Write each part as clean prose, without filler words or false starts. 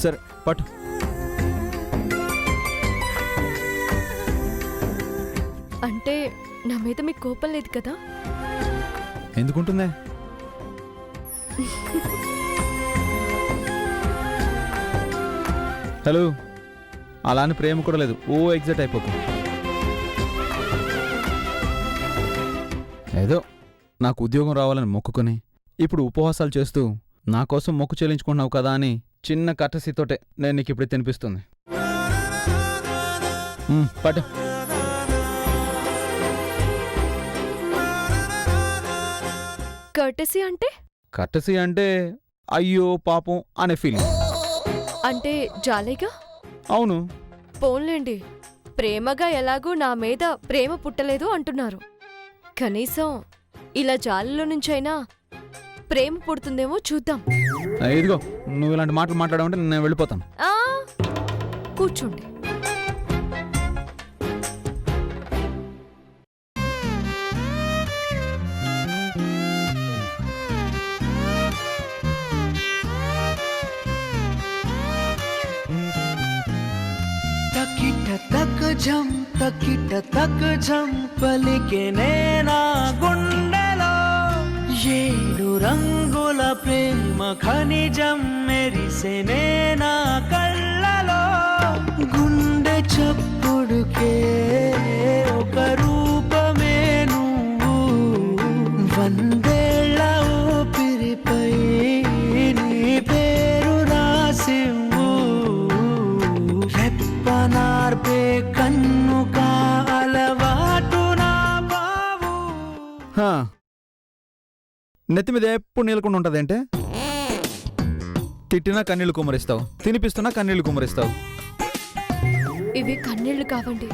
సరే పట్టు. అంటే నా మీద మీకు కోపం లేదు కదా? ఎందుకుంటుందే? హలో, అలానే ప్రేమ కూడా లేదు. ఓ ఎగ్జైట్ అయిపోతుంది. ఏదో నాకు ఉద్యోగం రావాలని మొక్కుకొని ఇప్పుడు ఉపవాసాలు చేస్తూ నా కోసం మొక్కు చెల్లించుకుంటున్నావు కదా అని చిన్న కట్టసితోటే నేను నీకు ఇప్పుడు తినిపిస్తుంది. పట్టు. కర్టసీ అంటే? కట్టసి అంటే అయ్యో పాపం అనే ఫీలింగ్. అంటే జాలేగా? అవును. పోన్లేండి, ప్రేమగా ఎలాగూ నా మీద ప్రేమ పుట్టలేదు అంటున్నారు. కనీసం ఇలా జాలిలో నుంచైనా ప్రేమ పుడుతుందేమో చూద్దాం. ఇదిగో, నువ్వు ఇలాంటి మాటలు మాట్లాడమంటే నేను వెళ్ళిపోతాను. కూర్చోండి. తకిట తక ఝం పలికే నేనా గుండెలో ఏడు రంగుల ప్రేమ ఖనిజం మెరిసే నేనా కళ్ళలో గుండె చప్పుడుకే ఒక రూపమే నువ్వు వందేళ్ల ఊపిరిపై నీ పేరు రాసివ్వు రెప్పనార్పే కన్ను కాలవాటు నా బావు. నెత్తి మీద ఎప్పుడు నీళ్ళకుండా ఉంటుందంటే తిట్టినా కన్నీళ్లు కుమ్మరిస్తావు, తినిపిస్తున్నా కన్నీళ్లు కుమ్మరిస్తావు. ఇవి కన్నీళ్లు కావండి,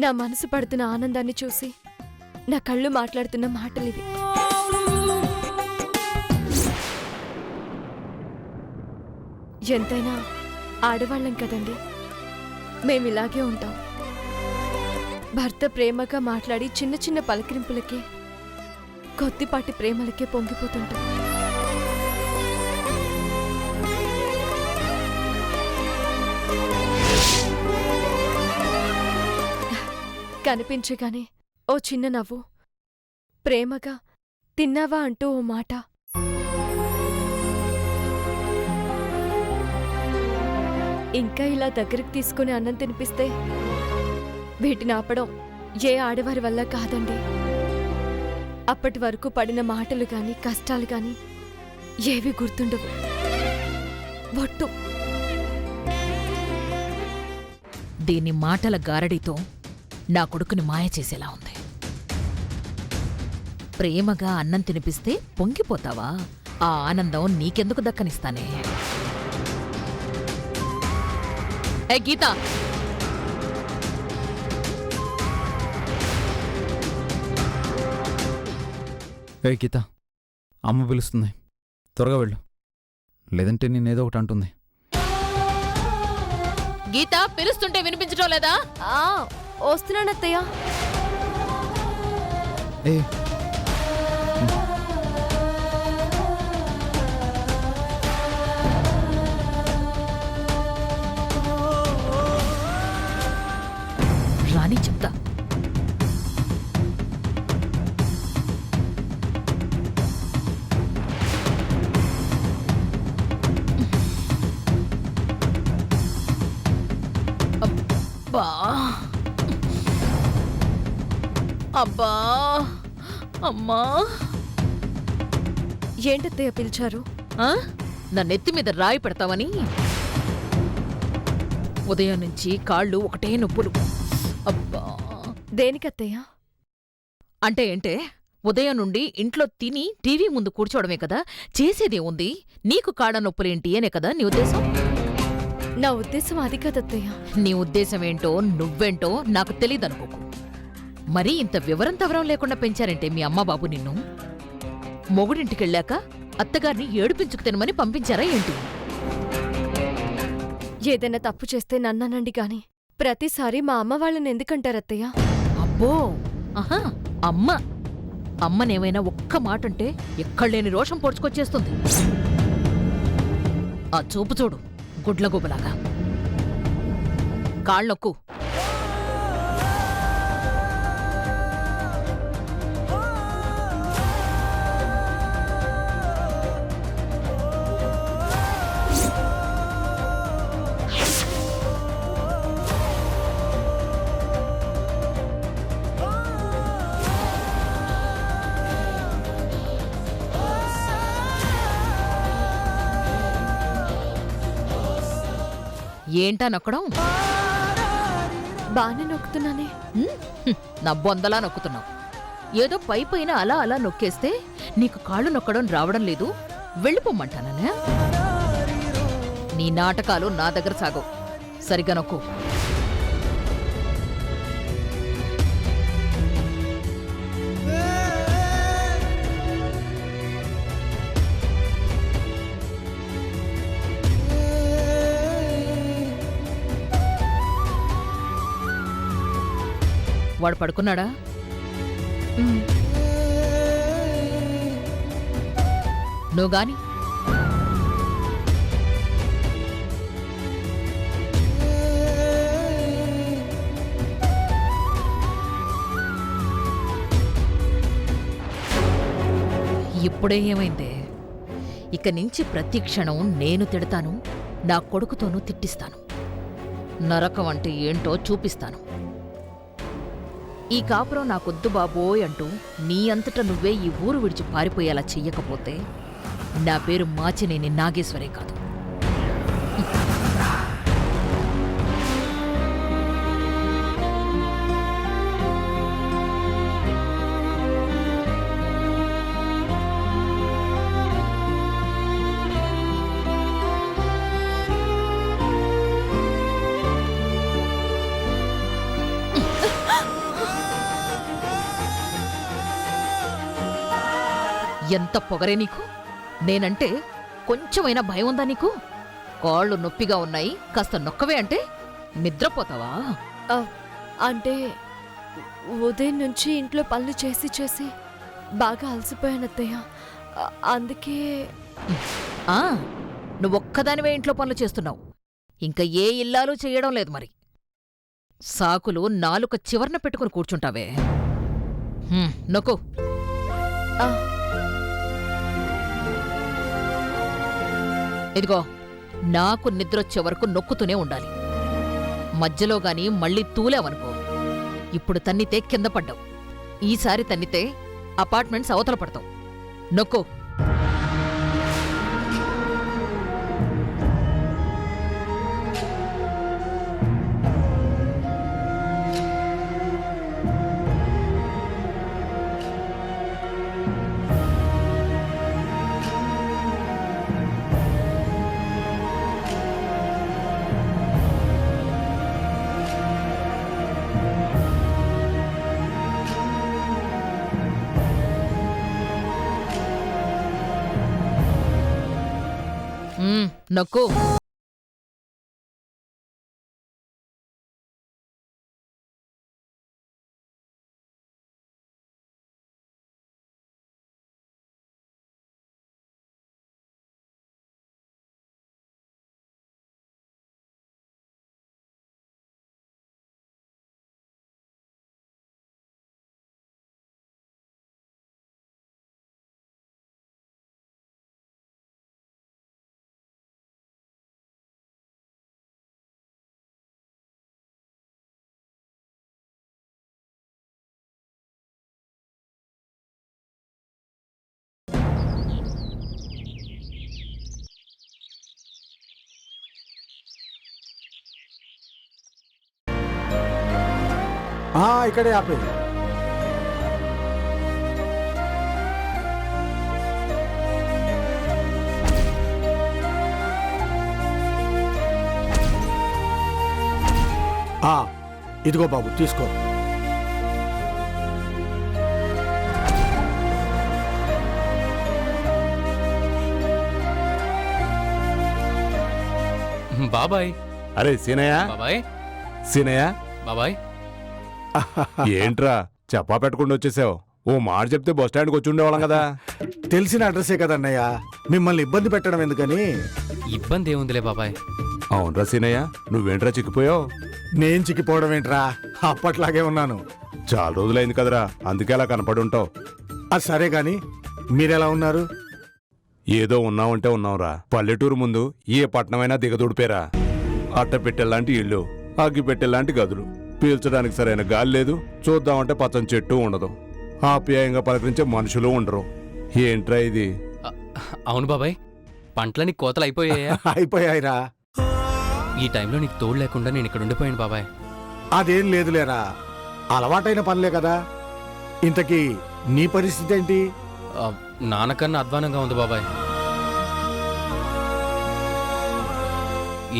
నా మనసు పడుతున్న ఆనందాన్ని చూసి నా కళ్ళు మాట్లాడుతున్న మాటలివి. ఎంతైనా ఆడవాళ్ళం కదండి, మేమిలాగే ఉంటాం. భర్త ప్రేమగా మాట్లాడి చిన్న చిన్న పలకరింపులకే, కొద్దిపాటి ప్రేమలకే పొంగిపోతుంటాం. కనిపించగానే ఓ చిన్న నవ్వు, ప్రేమగా తిన్నావా అంటూ ఓ మాట, ఇంకా ఇలా దగ్గరికి తీసుకుని అన్నం తినిపిస్తే వీటిని ఆపడం ఏ ఆడవారి వల్ల కాదండి. అప్పటి వరకు పడిన మాటలు గాని కష్టాలు గాని ఏవి గుర్తుండవు. ఒట్టు. దీని మాటల గారడితో నా కొడుకుని మాయ చేసేలా ఉంది. ప్రేమగా అన్నం తినిపిస్తే పొంగిపోతావా? ఆ ఆనందం నీకెందుకు దక్కనిస్తానే? ఏ గీత, ఏ గీత, అమ్మ పిలుస్తుంది, త్వరగా వెళ్ళు, లేదంటే నేనేదో ఒకటి అంటుంది. గీత పిలుస్తుంటే వినిపించడం లేదా? వస్తున్నానత్తయ్య. ఏ రాని చెప్తా. అబ్బా అబ్బా అమ్మా. ఏంటత్తయ్య పిలిచారు? నా నెత్తి మీద రాయి పెడతావని. ఉదయం నుంచి కాళ్ళు ఒకటే నొప్పులు. అబ్బా. దేనికత్తయ్య? అంటే ఏంటే, ఉదయం నుండి ఇంట్లో తిని టీవీ ముందు కూర్చోవడమే కదా, చేసేదే ఉంది. నీకు కాళ్ళ నొప్పులేంటి అనే కదా నీ ఉద్దేశం? నా ఉద్దేశం అది కదత్తయ్య. నీ ఉద్దేశమేంటో నువ్వేంటో నాకు తెలీదనుకోకు. మరీ ఇంత వివరం తవరం లేకుండా పెంచారంటే మీ అమ్మబాబు నిన్ను? మొగుడింటికెళ్ళాక అత్తగారిని ఏడుపించుకు తినమని పంపించారా ఏంటి? ఏదైనా తప్పు చేస్తే నన్నానండి గాని ప్రతిసారి మా అమ్మ వాళ్ళని ఎందుకంటారత్తయ్య? అబ్బో, ఆహా, అమ్మ అమ్మనేమైనా ఒక్క మాటంటే ఎక్కడలేని రోషం పొడుచుకొచ్చేస్తుంది. ఆ చూపు చూడు గుడ్లగూబలాగా. కాళ్ళొక్కు. ఏంటా నొక్కడం? బానే నొక్కుతున్నానే. నా బొందలా నొక్కుతున్నావు. ఏదో పై పైన అలా అలా నొక్కేస్తే నీకు కాళ్ళు నొక్కడం రావడం లేదు, వెళ్ళిపోమ్మంటాననే. నీ నాటకాలు నా దగ్గర సాగవు. సరిగా నొక్కు. వాడు పడుకున్నాడా? నువ్వు గాని ఇప్పుడే ఏమైందే? ఇక నుంచి ప్రతి క్షణం నేను తిడతాను, నా కొడుకుతోనూ తిట్టిస్తాను. నరకం అంటే ఏంటో చూపిస్తాను. ఈ కాపురం నాకొద్దు బాబోయ్ అంటూ నీ అంతటా నువ్వే ఈ ఊరు విడిచి పారిపోయేలా చెయ్యకపోతే నా పేరు మాచినేని నాగేశ్వరే కాదు. ఎంత పొగరే నీకు? నేనంటే కొంచెమైనా భయం ఉందా నీకు? కాళ్ళు నొప్పిగా ఉన్నాయి, కాస్త నొక్కవే అంటే నిద్రపోతావా? అంటే ఉదయం నుంచి ఇంట్లో పనులు చేసి చేసి బాగా అలసిపోయానత్తయ్య. అందుకే. నువ్వొక్కదానివే ఇంట్లో పనులు చేస్తున్నావు, ఇంకా ఏ ఇల్లాలు చెయ్యడం లేదు. మరి సాకులు నాలుక చివర్న పెట్టుకుని కూర్చుంటావే. నొక్కు. ఇదిగో, నాకు నిద్రొచ్చే వరకు నొక్కుతూనే ఉండాలి. మధ్యలో గాని మళ్ళీ తూలేవనుకో, ఇప్పుడు తన్నితే కింద పడ్డావు. ఈసారి తన్నితే అపార్ట్మెంట్స్ అవతల పడతావు. నొక్కు. నొక్కు. ఇక్కడే ఆపే. ఇదిగో బాబు, తీసుకో. బాబాయ్. అరే సీనయ్య, బాబాయ్. సీనయ్య బాబాయ్. ఏంట్రా చెప్పా పెట్టకుండా వచ్చేసావు? ఓ మాట చెప్తే బస్ స్టాండ్కి వచ్చి ఉండేవాళ్ళం కదా. తెలిసిన అడ్రస్సే కదన్నయ్య, మిమ్మల్ని ఇబ్బంది పెట్టడం ఎందుకని. ఇబ్బంది ఏముందిలే బాబాయ్. అవునరా సీనయ్య, నువ్వేంట్రా చిక్కిపోయావు? నేను చిక్కిపోవడం ఏంట్రా, అప్పట్లాగే ఉన్నాను. చాలా రోజులైంది కదరా, అందుకే అలా కనపడి ఉంటావు. అది సరే గాని మీరెలా ఉన్నారు? ఏదో ఉన్నావంటే ఉన్నావురా. పల్లెటూరు ముందు ఏ పట్టణమైనా దిగదుడిపేరా. అట్ట పెట్టెల్లాంటి ఇల్లు, అగ్గి పెట్టెల్లాంటి గదులు, పీల్చడానికి సరైన గాలి లేదు, చూద్దామంటే పచ్చని చెట్టు ఉండదు, ఆప్యాయంగా పలకరించే మనుషులు ఉండరు. ఏంట్రా ఇది? అవును బాబాయ్, పంటలని కోతలు అయిపోయాయా? అయిపోయాయిరా. ఈ టైంలో నీకు తోడు లేకుండా నేను ఇక్కడ ఉండిపోయాను బాబాయ్. అదేం లేదులేరా, అలవాటైన పనులే కదా. ఇంతకీ నీ పరిస్థితి ఏంటి? నాన్నకన్నా అధ్వానంగా ఉంది బాబాయ్.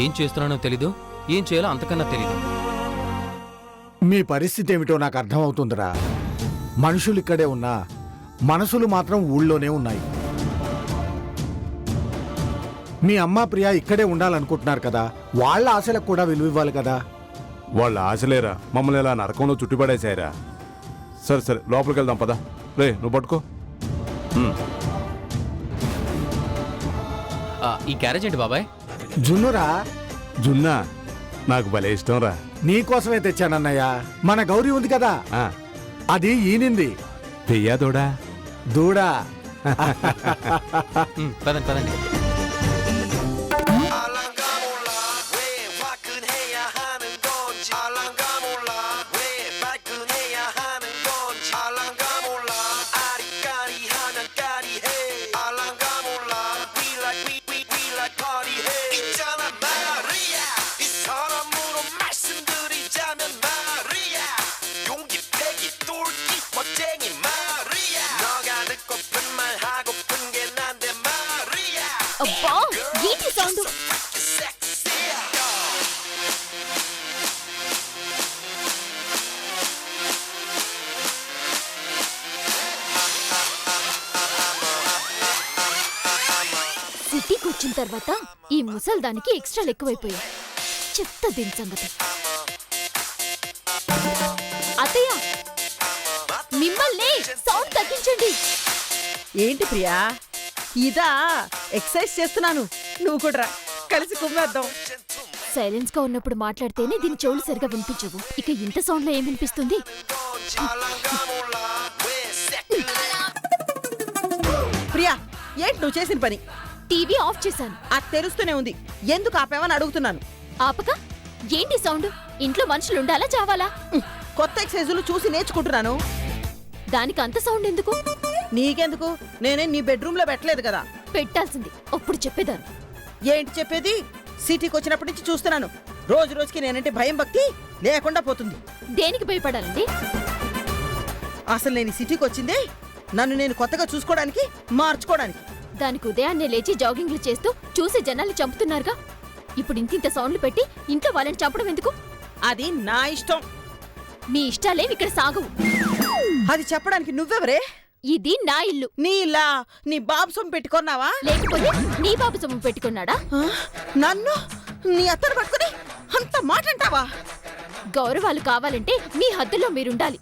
ఏం చేస్తున్నానో తెలీదు, ఏం చేయాలో అంతకన్నా తెలీదు. మీ పరిస్థితి ఏమిటో నాకు అర్థమవుతుందిరా. మనుషులు ఇక్కడే ఉన్నా మనసులు మాత్రం ఊళ్ళోనే ఉన్నాయి. మీ అమ్మ ప్రియ ఇక్కడే ఉండాలనుకుంటున్నారు కదా, వాళ్ళ ఆశలకు కూడా విలువ ఇవ్వాలి కదా. వాళ్ళ ఆశలేరా మమ్మల్ని ఇలా నరకంలో చుట్టిపడేశారా. సరే సరే లోపలికి వెళ్దాం పదా. రే నువ్వు పట్టుకో. ఈ క్యారేజ్ ఏంటి బాబాయ్? జున్నురా. జున్నా నాకు భలే ఇష్టం రా. నీకోసమే తెచ్చానన్నయ్య. మన గౌరీ ఉంది కదా, ఆ, అది ఈనింది. పెయ్యాదోడా దూడా. పదండి పదండి. అబ్బా ఏంటి సౌండ్? సిటీకి వచ్చిన తర్వాత ఈ ముసల్దానికి ఎక్స్ట్రాలు ఎక్కువైపోయాయి. చెత్త దీని సంగతి. అత్తయ్య మిమ్మల్ని సౌండ్ తగ్గించండి. ఏంటి ప్రియా, ఇదా ఎక్సర్సైజ్ చేస్తున్నాను, నువ్వు కూడా రా, కలిసి కుమ్మేద్దాం. సైలెన్స్ గా ఉన్నప్పుడు మాట్లాడితేనే దీని చెవులు సరిగా వినిపించవు. ఇక ఇంత సౌండ్ లో ఏం వినిపిస్తుంది? ప్రియా, ఏంటి నువ్వు చేసిన పని? టీవీ ఆఫ్ చేశాను. అది తెరుస్తూనే ఉంది, ఎందుకు ఆపేవని అడుగుతున్నాను. ఆపక ఏంటి సౌండ్? ఇంట్లో మనుషులు ఉండాలా చావాలా? కొత్త ఎక్సర్సైజులు చూసి నేర్చుకుంటున్నాను. దానికి అంత సౌండ్ ఎందుకు? నీకెందుకు, నేనే నీ బెడ్రూమ్ లో పెట్టలేదు కదా. పెట్టాల్సింది అప్పుడు చెప్పేదాన్ని. ఏంటి చెప్పేది? సిటీకి వచ్చినప్పటి నుంచి చూస్తున్నాను, రోజు రోజుకి నేనంటే భయం భక్తి లేకుండా పోతుంది. దేనికి భయపడాలండి? అసలు నేను ఈ సిటీకి వచ్చిందే నన్ను నేను కొత్తగా చూసుకోవడానికి, మార్చుకోవడానికి. దానికి ఉదయాన్నే లేచి జాగింగ్లు చేస్తూ చూసి జనాల్ని చంపుతున్నారుగా. ఇప్పుడు ఇంతింత సౌండ్లు పెట్టి ఇంట్లో వాళ్ళని చంపడం ఎందుకు? అది నా ఇష్టం. మీ ఇష్టాలేం ఇక్కడ సాగవు. అది చెప్పడానికి నువ్వెవరే? ఇది నా ఇల్లు. నీ ఇలా నీ బాబు సొమ్ము పెట్టుకున్నావా? లేకపోతే నీ బాబు సొమ్ము పెట్టుకున్నాడా? ఆ? నన్ను నీ అత్తను పట్టుకుని అంత మాట అంటావా? గౌరవాలు కావాలంటే మీ హద్దులో మీరుండాలి.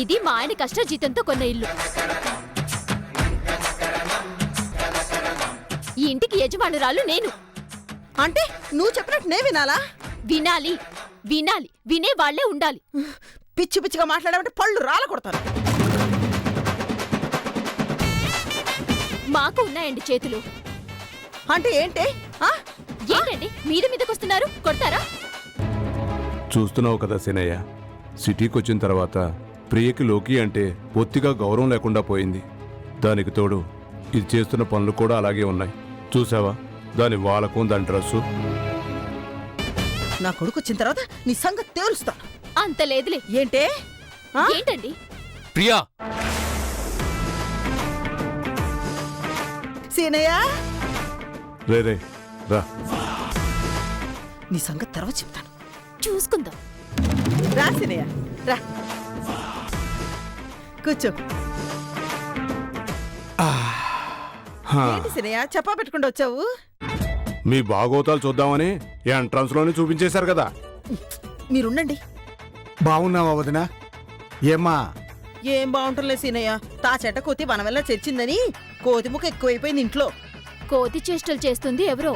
ఇది మా ఆయన కష్టజీతంతో కొన్న ఇల్లు. ఈ ఇంటికి యజమానురాలు నేను. అంటే నువ్వు చెప్పినట్టు నే వినాలా? వినాలి, వినాలి, వినే వాళ్లే ఉండాలి. పిచ్చి పిచ్చిగా మాట్లాడామంటే పళ్ళు రాల కొడతాను. మాకు ఉన్నాయండి చేతులు. అంటే ఏంటి? ఆ? ఏంటండి మీద మీదకొస్తున్నారు? కొడతారా? చూస్తున్నావు కదా సీనయ్య, సిటీకి వచ్చిన తర్వాత ప్రియకి లోకి అంటే బొత్తిగా గౌరవం లేకుండా పోయింది. దానికి తోడు ఇది చేస్తున్న పనులు కూడా అలాగే ఉన్నాయి. చూసావా దాని వాలకం, దాని డ్రెస్సు. నా కొడుకు వచ్చిన తర్వాత నీ సంగతి తేలుస్తా. అంత లేదులే. ఏంటే? ఆ? ఏంటండి? ప్రియా, సీనయ్య, రే రే రా. నీ సంగతి తర్వాత చెప్తాను. చూసుకుందాం. రా సీనయ్య, రా కూర్చో. హా, ఏంటి సీనయ్య చెప్పా పెట్టుకుంటూ వచ్చావు? మీ బాగోతాలు చూద్దామని ఎంట్రన్స్ లోనే చూపించేశారు కదా. మీరుండండి. బాగున్నావా వదినా? ఏమ్మా ఏం బాగుంటుందిలే సీనయ్య. తా చెట్ట కోతి వనవల్ల చచ్చిందని కోతి ముక్క ఎక్కువైపోయింది ఇంట్లో. కోతి చేష్టలు చేస్తుంది ఎవరో.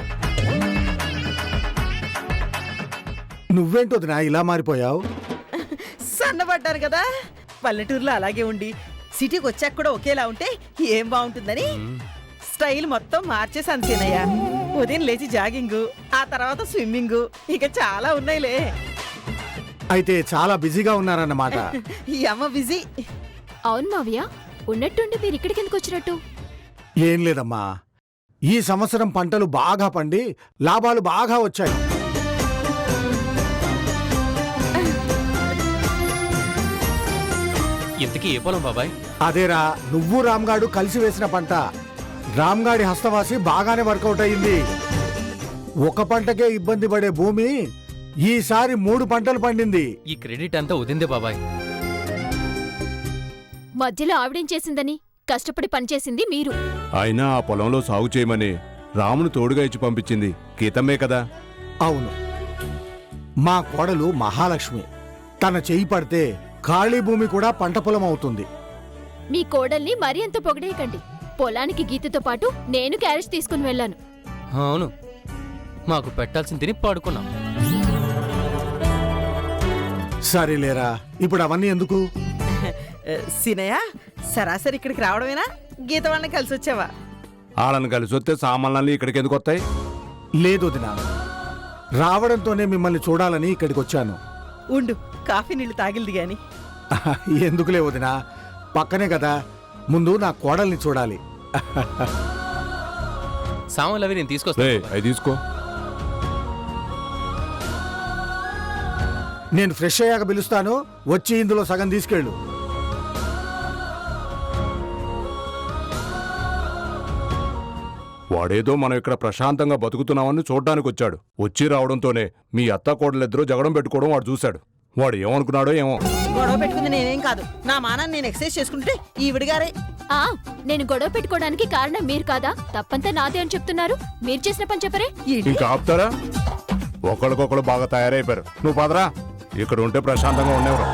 నువ్వేంటి వదినా ఇలా మారిపోయావు? సన్నబడ్డాను కదా, పల్లెటూరులో అలాగే ఉండి సిటీకి వచ్చాక కూడా ఒకేలా ఉంటే ఏం బాగుంటుందని స్టైల్ మొత్తం మార్చేసాను సీనయ్య. ఉదయం లేచి జాగింగ్, ఆ తర్వాత స్విమ్మింగ్, ఇక చాలా ఉన్నాయిలే. అయితే చాలా బిజీగా ఉన్నారన్నమాట. ఈ అమ్మ బిజీ. అవును మావయ్య, ఉన్నట్టుండి మీరు ఇక్కడికి ఎందుకు వచ్చినట్టు? ఏం లేదమ్మా, ఈ సంవత్సరం పంటలు బాగా పండి లాభాలు బాగా వచ్చాయి. ఇంతకీ ఏ పొలం బాబాయ్? అదేరా, నువ్వు రామ్గాడు కలిసి వేసిన పంట. రామ్గాడి హస్తవాసి బాగానే వర్కౌట్ అయింది. ఒక పంటకే ఇబ్బంది పడే భూమి ఈసారి 3 పంటలు పండింది. ఈ క్రెడిట్ అంతా వదిందే బాబాయ్. మధ్యలో ఆవిడేం చేసిందని? కష్టపడి పనిచేసింది మీరు. అయినా ఆ పొలంలో సాగు చేయమని రామును తోడుగా ఇచ్చి పంపించింది గీతమ్మే కదా. అవును, మా కోడలు మహాలక్ష్మి. తన చెయ్యి పడితే ఖాళీ భూమి కూడా పంట పొలం అవుతుంది. మీ కోడల్ని మరీ అంత పొగడేయకండి. పొలానికి గీతతో పాటు నేను క్యారేజ్ తీసుకుని వెళ్ళాను. అవును, మాకు పెట్టాల్సింది తిని పడుకున్నాం. సరేలేరా, ఇప్పుడు అవన్నీ ఎందుకు? సీనయ్య, సరాసరి ఇక్కడికి రావడమేనా? గీత వాళ్ళని కలిసి వచ్చావా? వాళ్ళని కలిసి వస్తే సామాన్లన్నీ ఇక్కడికి ఎందుకు వస్తాయి? లేదు వదినా, రావడంతోనే మిమ్మల్ని చూడాలని ఇక్కడికి వచ్చాను. ఉండు, కాఫీ నీళ్లు తాగిల్ది గాని. ఎందుకులే వదినా, పక్కనే కదా. ముందు నా కోడల్ని చూడాలి. సామాన్లు అవి నేను రే, తీసుకొస్తాను. అవి తీసుకో. నేను ఫ్రెష్ అయ్యాక పిలుస్తాను, వచ్చి ఇందులో సగం తీసుకెళ్ళు. వాడేదో మనం ఇక్కడ ప్రశాంతంగా బతుకుతున్నామని చూడ్డానికి వచ్చాడు. వచ్చి రావడంతోనే మీ అత్త కోడలిద్దరూ జగడం పెట్టుకోవడం వాడు చూశాడు. వాడు ఏమనుకున్నాడో ఏమో. గొడవ పెట్టుకుంది నేనేం కాదు. నా మానాన్ని నేను ఎక్సైజ్ చేసుకుంటే ఈవిడిగారే. ఆ నేను గొడవ పెట్టుకోవడానికి కారణం మీరు కాదా? తప్పంతా నాదే అని చెప్తున్నారు. మీరు చేసిన పని చెప్పరే. ఏంటి? ఇంకా ఆపుతారా? ఒకరికొకరు బాగా తయారైపోయారు. నువ్వు పదరా, ఇక్కడ ఉంటే ప్రశాంతంగా ఉండేవారు.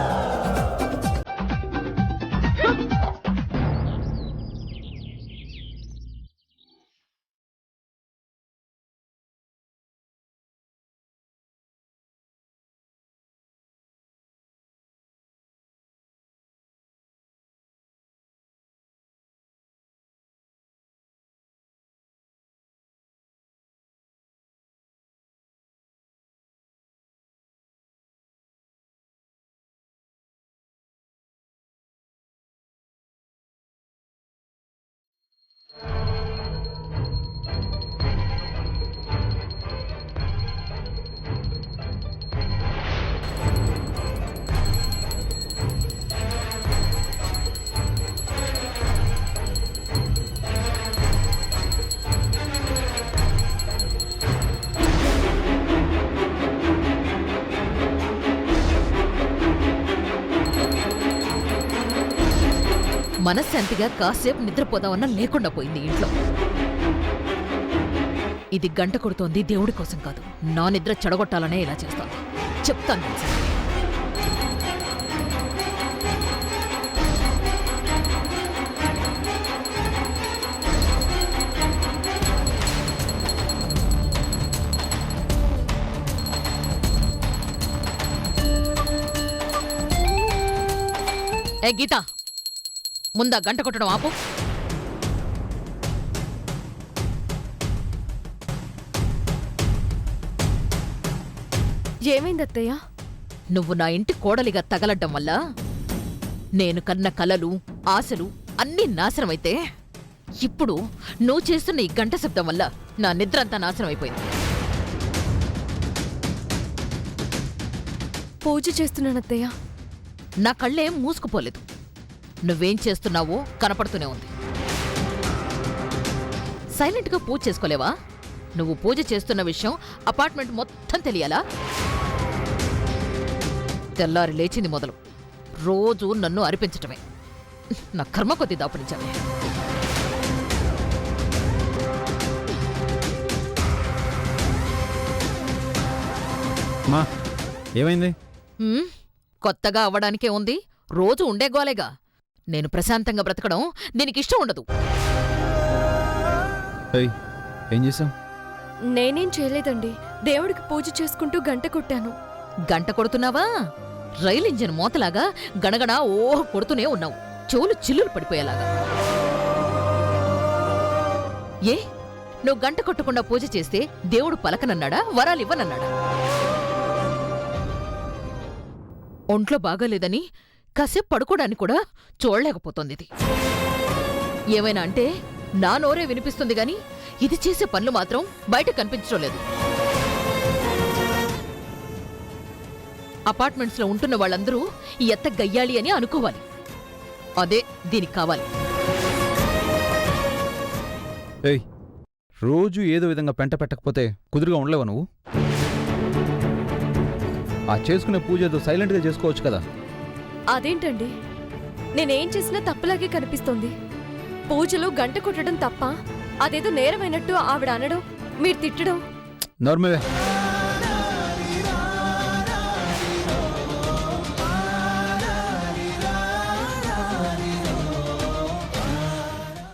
మనశ్శాంతిగా కాసేపు నిద్రపోదామన్నా లేకుండా పోయింది ఇంట్లో. ఇది గంట కొడుతోంది దేవుడి కోసం కాదు, నా నిద్ర చెడగొట్టాలనే ఇలా చేస్తోంది. చెప్తాను తెలుసా. ఏ గీత, ముందా గంట కొట్టడం ఆపు. ఏమైంది అత్తయ్య? నువ్వు నా ఇంటి కోడలిగా తగలడ్డం వల్ల నేను కన్న కలలు, ఆశలు అన్నీ నాశనమైతే ఇప్పుడు నువ్వు చేస్తున్న ఈ గంట శబ్దం వల్ల నా నిద్రంతా నాశనం అయిపోయింది. పూజ చేస్తున్నాను అత్తయ్య. నా కళ్ళేం మూసుకుపోలేదు. నువ్వేం చేస్తున్నావో కనపడుతూనే ఉంది. సైలెంట్గా పూజ చేసుకోలేవా? నువ్వు పూజ చేస్తున్న విషయం అపార్ట్మెంట్ మొత్తం తెలియాలా? తెల్లారి లేచింది మొదలు రోజు నన్ను అరిపించటమే. నా కర్మ కొద్ది దాపురించావే. మా ఏమైంది? కొత్తగా అవ్వడానికే ఉంది, రోజు ఉండే గోలేగా. నేను ప్రశాంతంగా బ్రతకడం దీనికి ఇష్టం ఉండదు. ఏయ్ ఏం చేసావు? నేనేం చేయలేదండి. దేవుడికి పూజ చేసుకుంటూ గంట కొట్టాను. గంట కొడుతున్నావా? రైలు ఇంజిన్ మోతలాగా గణగణ ఓ కొడుతూనే ఉన్నావు, చెవులు చిల్లులు పడిపోయేలాగా. ఏ నువ్వు గంట కొట్టకుండా పూజ చేస్తే దేవుడు పలకనన్నాడా, వరాలివ్వనన్నాడా? ఒంట్లో బాగాలేదని కాసేపు పడుకోడానికి కూడా చూడలేకపోతోంది ఇది. ఏమైనా అంటే నా నోరే వినిపిస్తుంది గాని ఇది చేసే పనులు మాత్రం బయట కనిపించడం లేదు. అపార్ట్మెంట్స్ లో ఉంటున్న వాళ్ళందరూ ఈ ఎత్త గయ్యాలి అని అనుకోవాలి. అదే దీనికి కావాలి. ఏయ్ రోజు ఏదో విధంగా పెంట పెట్టకపోతే కుదురుగా ఉండలేవా నువ్వు? ఆ చేసుకునే పూజ ఏదో సైలెంట్గా చేసుకోవచ్చు కదా. అదేంటండి, నేనేం చేసినా తప్పులాగే కనిపిస్తోంది. పూజలో గంట కొట్టడం తప్ప, అదేదో నేరమైనట్టు ఆవిడ అనడం, మీరు తిట్టడం. నోర్మవే.